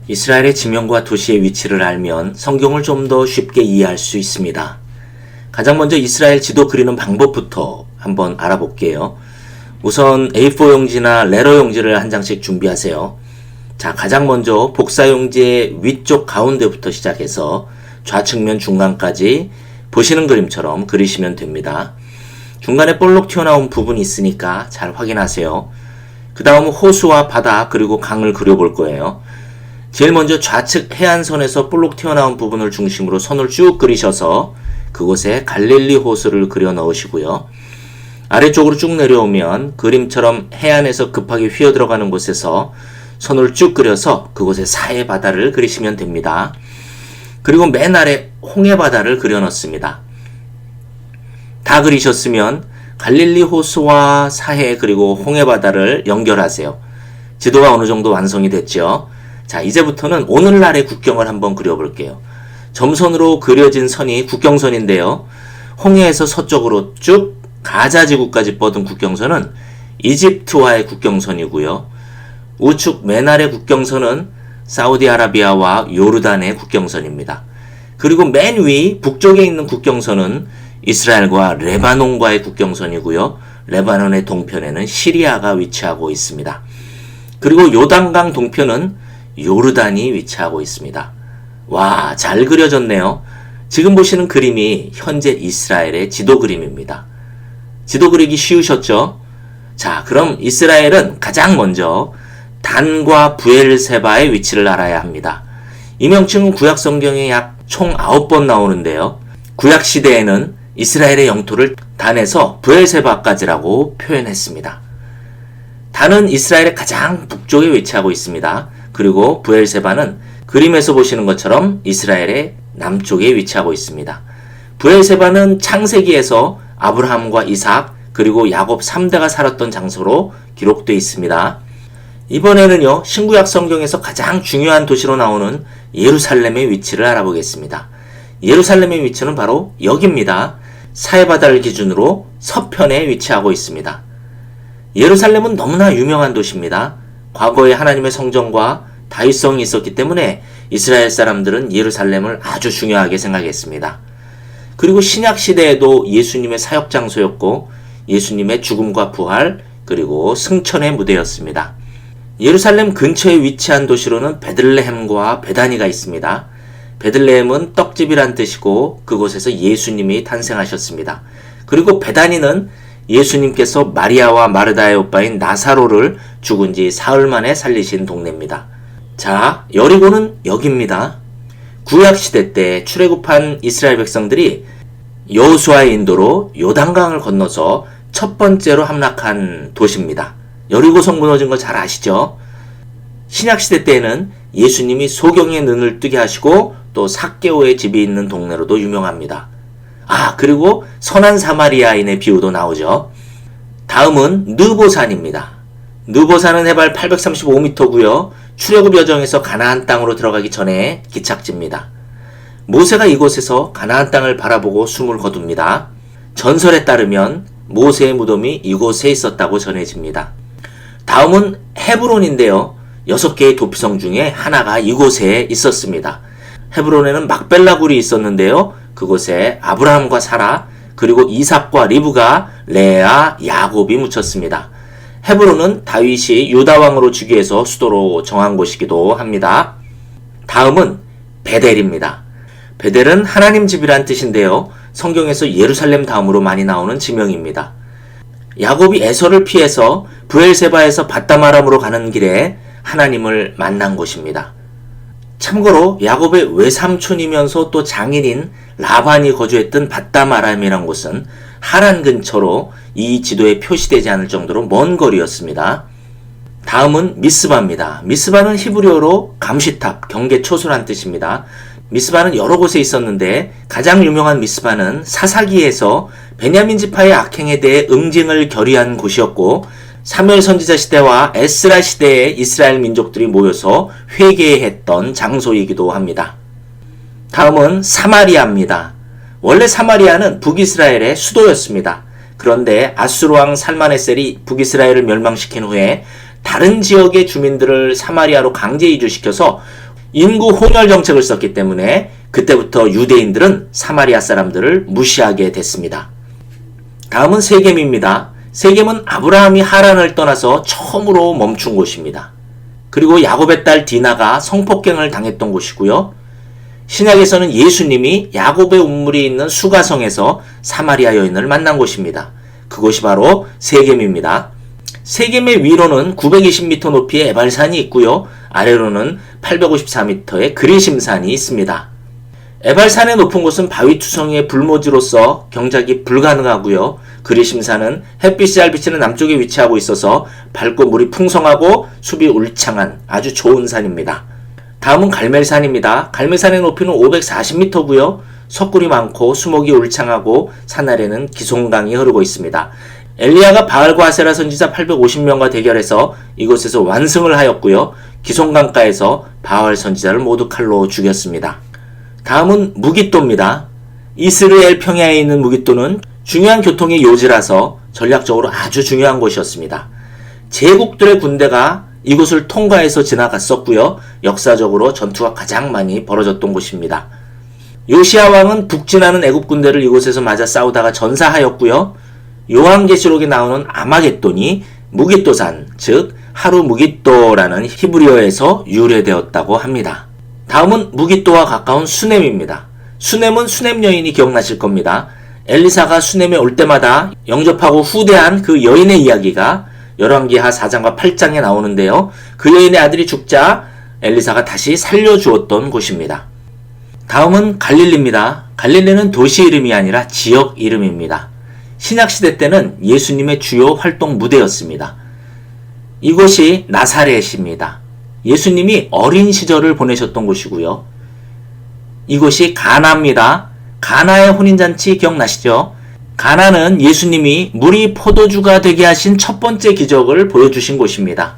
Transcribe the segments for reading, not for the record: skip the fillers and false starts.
이스라엘의 지명과 도시의 위치를 알면 성경을 좀 더 쉽게 이해할 수 있습니다. 가장 먼저 이스라엘 지도 그리는 방법부터 한번 알아볼게요. 우선 A4 용지나 레러 용지를 한 장씩 준비하세요. 자, 가장 먼저 복사 용지의 위쪽 가운데부터 시작해서 좌측면 중간까지 보시는 그림처럼 그리시면 됩니다. 중간에 볼록 튀어나온 부분이 있으니까 잘 확인하세요. 그 다음은 호수와 바다 그리고 강을 그려볼 거예요. 제일 먼저 좌측 해안선에서 볼록 튀어나온 부분을 중심으로 선을 쭉 그리셔서 그곳에 갈릴리 호수를 그려 넣으시고요. 아래쪽으로 쭉 내려오면 그림처럼 해안에서 급하게 휘어들어가는 곳에서 선을 쭉 그려서 그곳에 사해 바다를 그리시면 됩니다. 그리고 맨 아래 홍해 바다를 그려 넣습니다. 다 그리셨으면 갈릴리 호수와 사해 그리고 홍해 바다를 연결하세요. 지도가 어느 정도 완성이 됐죠. 자, 이제부터는 오늘날의 국경을 한번 그려볼게요. 점선으로 그려진 선이 국경선인데요. 홍해에서 서쪽으로 쭉 가자지구까지 뻗은 국경선은 이집트와의 국경선이고요. 우측 맨 아래 국경선은 사우디아라비아와 요르단의 국경선입니다. 그리고 맨 위 북쪽에 있는 국경선은 이스라엘과 레바논과의 국경선이고요. 레바논의 동편에는 시리아가 위치하고 있습니다. 그리고 요단강 동편은 요르단이 위치하고 있습니다. 와, 잘 그려졌네요. 지금 보시는 그림이 현재 이스라엘의 지도 그림입니다. 지도 그리기 쉬우셨죠? 자, 그럼 이스라엘은 가장 먼저 단과 부엘세바의 위치를 알아야 합니다. 이 명칭은 구약 성경에 약 총 9번 나오는데요. 구약 시대에는 이스라엘의 영토를 단에서 부엘세바까지라고 표현했습니다. 단은 이스라엘의 가장 북쪽에 위치하고 있습니다. 그리고 부엘세바는 그림에서 보시는 것처럼 이스라엘의 남쪽에 위치하고 있습니다. 부엘세바는 창세기에서 아브라함과 이삭 그리고 야곱 3대가 살았던 장소로 기록되어 있습니다. 이번에는요, 신구약 성경에서 가장 중요한 도시로 나오는 예루살렘의 위치를 알아보겠습니다. 예루살렘의 위치는 바로 여기입니다. 사해바다를 기준으로 서편에 위치하고 있습니다. 예루살렘은 너무나 유명한 도시입니다. 과거에 하나님의 성전과 다윗성이 있었기 때문에 이스라엘 사람들은 예루살렘을 아주 중요하게 생각했습니다. 그리고 신약 시대에도 예수님의 사역 장소였고 예수님의 죽음과 부활 그리고 승천의 무대였습니다. 예루살렘 근처에 위치한 도시로는 베들레헴과 베다니가 있습니다. 베들레헴은 떡집이란 뜻이고 그곳에서 예수님이 탄생하셨습니다. 그리고 베다니는 예수님께서 마리아와 마르다의 오빠인 나사로를 죽은 지 사흘 만에 살리신 동네입니다. 자, 여리고는 여기입니다. 구약시대 때 출애굽한 이스라엘 백성들이 여호수아의 인도로 요단강을 건너서 첫 번째로 함락한 도시입니다. 여리고 성 무너진 거 잘 아시죠? 신약시대 때에는 예수님이 소경의 눈을 뜨게 하시고 또 삭개오의 집이 있는 동네로도 유명합니다. 아, 그리고 선한 사마리아인의 비유도 나오죠. 다음은 느보산입니다. 느보산은 해발 835m고요. 출애굽 여정에서 가나안 땅으로 들어가기 전에 기착지입니다. 모세가 이곳에서 가나안 땅을 바라보고 숨을 거둡니다. 전설에 따르면 모세의 무덤이 이곳에 있었다고 전해집니다. 다음은 헤브론인데요. 6개의 도피성 중에 하나가 이곳에 있었습니다. 헤브론에는 막벨라 굴이 있었는데요. 그곳에 아브라함과 사라 그리고 이삭과 리브가 레아, 야곱이 묻혔습니다. 헤브론은 다윗이 유다 왕으로 즉위해서 수도로 정한 곳이기도 합니다. 다음은 베델입니다. 베델은 하나님 집이란 뜻인데요. 성경에서 예루살렘 다음으로 많이 나오는 지명입니다. 야곱이 에서를 피해서 부엘세바에서 밧다마람으로 가는 길에 하나님을 만난 곳입니다. 참고로 야곱의 외삼촌이면서 또 장인인 라반이 거주했던 밧다마람이란 곳은 하란 근처로 이 지도에 표시되지 않을 정도로 먼 거리였습니다. 다음은 미스바입니다. 미스바는 히브리어로 감시탑, 경계초소란 뜻입니다. 미스바는 여러 곳에 있었는데 가장 유명한 미스바는 사사기에서 베냐민 지파의 악행에 대해 응징을 결의한 곳이었고 사무엘 선지자 시대와 에스라 시대에 이스라엘 민족들이 모여서 회개했던 장소이기도 합니다. 다음은 사마리아입니다. 원래 사마리아는 북이스라엘의 수도였습니다. 그런데 아수르 왕 살마네셀이 북이스라엘을 멸망시킨 후에 다른 지역의 주민들을 사마리아로 강제 이주시켜서 인구 혼혈 정책을 썼기 때문에 그때부터 유대인들은 사마리아 사람들을 무시하게 됐습니다. 다음은 세겜입니다. 세겜은 아브라함이 하란을 떠나서 처음으로 멈춘 곳입니다. 그리고 야곱의 딸 디나가 성폭행을 당했던 곳이고요. 신약에서는 예수님이 야곱의 운물이 있는 수가성에서 사마리아 여인을 만난 곳입니다. 그곳이 바로 세겜입니다. 세겜의 위로는 920m 높이의 에발산이 있고요. 아래로는 854m의 그리심산이 있습니다. 에발산의 높은 곳은 바위투성이의 불모지로서 경작이 불가능하고요. 그리심산은 햇빛이 잘 비치는 남쪽에 위치하고 있어서 밝고 물이 풍성하고 숲이 울창한 아주 좋은 산입니다. 다음은 갈멜산입니다. 갈멜산의 높이는 540m고요. 석굴이 많고 수목이 울창하고 산 아래는 기송강이 흐르고 있습니다. 엘리야가 바알과 아세라 선지자 850명과 대결해서 이곳에서 완승을 하였고요. 기송강가에서 바알 선지자를 모두 칼로 죽였습니다. 다음은 무깃도입니다. 이스라엘 평야에 있는 무깃도는 중요한 교통의 요지라서 전략적으로 아주 중요한 곳이었습니다. 제국들의 군대가 이곳을 통과해서 지나갔었고요. 역사적으로 전투가 가장 많이 벌어졌던 곳입니다. 요시야 왕은 북진하는 애굽 군대를 이곳에서 맞아 싸우다가 전사하였고요. 요한계시록에 나오는 아마겟돈이 무깃도산, 즉 하루 무깃도라는 히브리어에서 유래되었다고 합니다. 다음은 무깃도와 가까운 수넴입니다. 수넴은 수넴 여인이 기억나실 겁니다. 엘리사가 수넴에 올 때마다 영접하고 후대한 그 여인의 이야기가 열왕기하 4장과 8장에 나오는데요. 그 여인의 아들이 죽자 엘리사가 다시 살려주었던 곳입니다. 다음은 갈릴리입니다. 갈릴리는 도시 이름이 아니라 지역 이름입니다. 신약시대 때는 예수님의 주요 활동 무대였습니다. 이곳이 나사렛입니다. 예수님이 어린 시절을 보내셨던 곳이고요. 이곳이 가나입니다. 가나의 혼인잔치 기억나시죠? 가나는 예수님이 물이 포도주가 되게 하신 첫 번째 기적을 보여주신 곳입니다.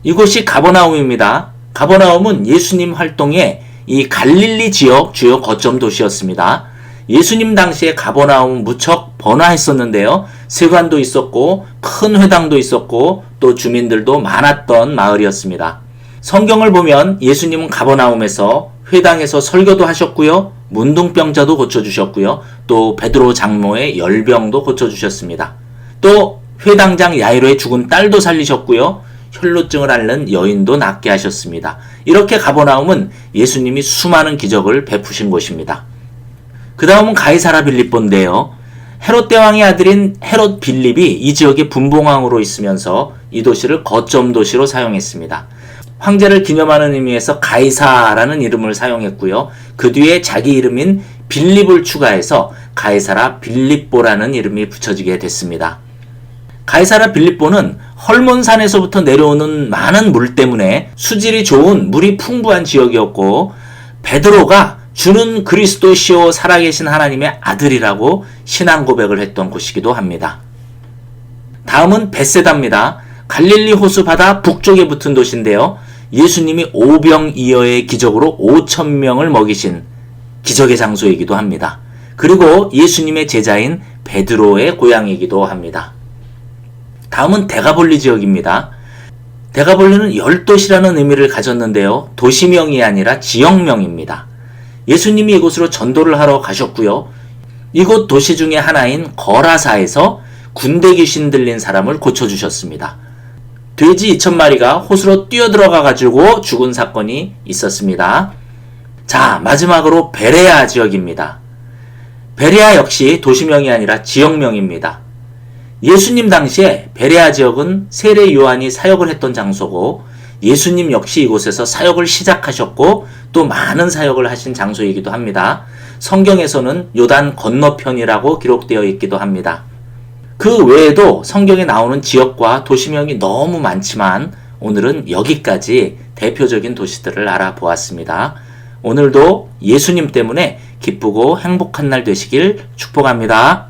이곳이 가버나움입니다. 가버나움은 예수님 활동의 이 갈릴리 지역 주요 거점 도시였습니다. 예수님 당시에 가버나움은 무척 번화했었는데요. 세관도 있었고 큰 회당도 있었고 또 주민들도 많았던 마을이었습니다. 성경을 보면 예수님은 가버나움에서 회당에서 설교도 하셨고요. 문둥병자도 고쳐주셨고요. 또 베드로 장로의 열병도 고쳐주셨습니다. 또 회당장 야이로의 죽은 딸도 살리셨고요. 혈루증을 앓는 여인도 낫게 하셨습니다. 이렇게 가버나움은 예수님이 수많은 기적을 베푸신 곳입니다. 그 다음은 가이사라 빌립보인데요. 헤롯 대왕의 아들인 헤롯 빌립이 이 지역의 분봉왕으로 있으면서 이 도시를 거점 도시로 사용했습니다. 황제를 기념하는 의미에서 가이사라는 이름을 사용했고요. 그 뒤에 자기 이름인 빌립을 추가해서 가이사라 빌립보라는 이름이 붙여지게 됐습니다. 가이사라 빌립보는 헐몬산에서부터 내려오는 많은 물 때문에 수질이 좋은 물이 풍부한 지역이었고 베드로가 주는 그리스도시요 살아계신 하나님의 아들이라고 신앙 고백을 했던 곳이기도 합니다. 다음은 베세다입니다. 갈릴리 호수 바다 북쪽에 붙은 도시인데요. 예수님이 오병이어의 기적으로 5,000명을 먹이신 기적의 장소이기도 합니다. 그리고 예수님의 제자인 베드로의 고향이기도 합니다. 다음은 데가볼리 지역입니다. 데가볼리는 10도시라는 의미를 가졌는데요. 도시명이 아니라 지역명입니다. 예수님이 이곳으로 전도를 하러 가셨고요. 이곳 도시 중에 하나인 거라사에서 군대 귀신 들린 사람을 고쳐주셨습니다. 돼지 2,000마리가 호수로 뛰어들어가 가지고 죽은 사건이 있었습니다. 자, 마지막으로 베레아 지역입니다. 베레아 역시 도시명이 아니라 지역명입니다. 예수님 당시에 베레아 지역은 세례 요한이 사역을 했던 장소고 예수님 역시 이곳에서 사역을 시작하셨고 또 많은 사역을 하신 장소이기도 합니다. 성경에서는 요단 건너편이라고 기록되어 있기도 합니다. 그 외에도 성경에 나오는 지역과 도시명이 너무 많지만 오늘은 여기까지 대표적인 도시들을 알아보았습니다. 오늘도 예수님 때문에 기쁘고 행복한 날 되시길 축복합니다.